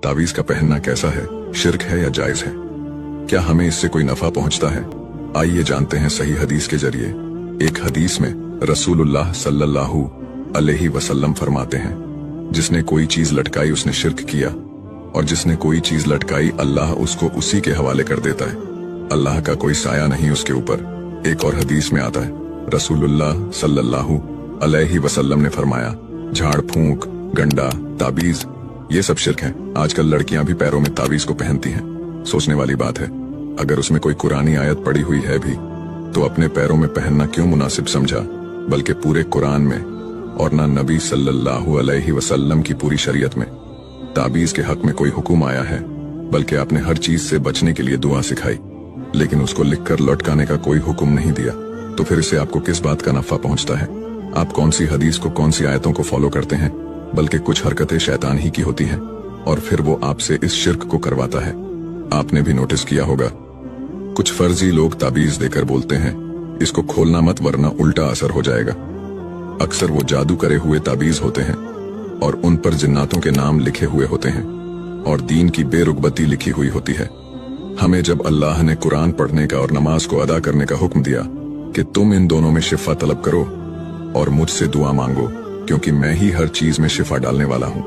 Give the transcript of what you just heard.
तावीज का पहनना कैसा है, शिर्क है या जायज है? क्या हमें इससे कोई नफा पहुंचता है? आइए जानते हैं सही हदीस के जरिए। एक हदीस में रसूलुल्लाह सल्लल्लाहु अलैहि वसल्लम फरमाते हैं, जिसने कोई चीज लटकाई उसने शिर्क किया, और जिसने कोई चीज लटकाई अल्लाह उसको उसी के हवाले कर देता है। अल्लाह का कोई साया नहीं उसके ऊपर। एक और हदीस में आता है, रसूलुल्लाह सल्लल्लाहु अलैहि वसल्लम ने फरमाया, झाड़ फूंक, गंडा, ताबीज, ये सब शिर्क है। आजकल लड़कियां भी पैरों में ताबीज को पहनती हैं। सोचने वाली बात है, अगर उसमें कोई कुरानी आयत पड़ी हुई है भी तो अपने पैरों में पहनना क्यों मुनासिब समझा, बल्कि पूरे कुरान में और ना नबी सल्लल्लाहु अलैहि वसल्लम की पूरी शरीयत में ताबीज के हक में कोई हुक्म आया है, बल्कि आपने हर चीज से बचने के लिए दुआ सिखाई, लेकिन उसको लिखकर लौटकाने का कोई हुक्म नहीं दिया। तो फिर इससे आपको किस बात का नफा पहुंचता है? आप कौन सी हदीस को, कौन सी आयतों को फॉलो करते हैं? बल्कि कुछ हरकतें शैतान ही की होती हैं और फिर वो आपसे इस शिर्क को करवाता है। आपने भी नोटिस किया होगा, कुछ फर्जी लोग ताबीज देकर बोलते हैं, इसको खोलना मत वरना उल्टा असर हो जाएगा। अक्सर वो जादू करे हुए ताबीज होते हैं और उन पर जिन्नातों के नाम लिखे हुए होते हैं और दीन की बेरुगबती लिखी हुई होती है। हमें जब अल्लाह ने कुरान पढ़ने का और नमाज को अदा करने का हुक्म दिया कि तुम इन दोनों में शिफा तलब करो और मुझसे दुआ मांगो, क्योंकि मैं ही हर चीज में शिफा डालने वाला हूँ,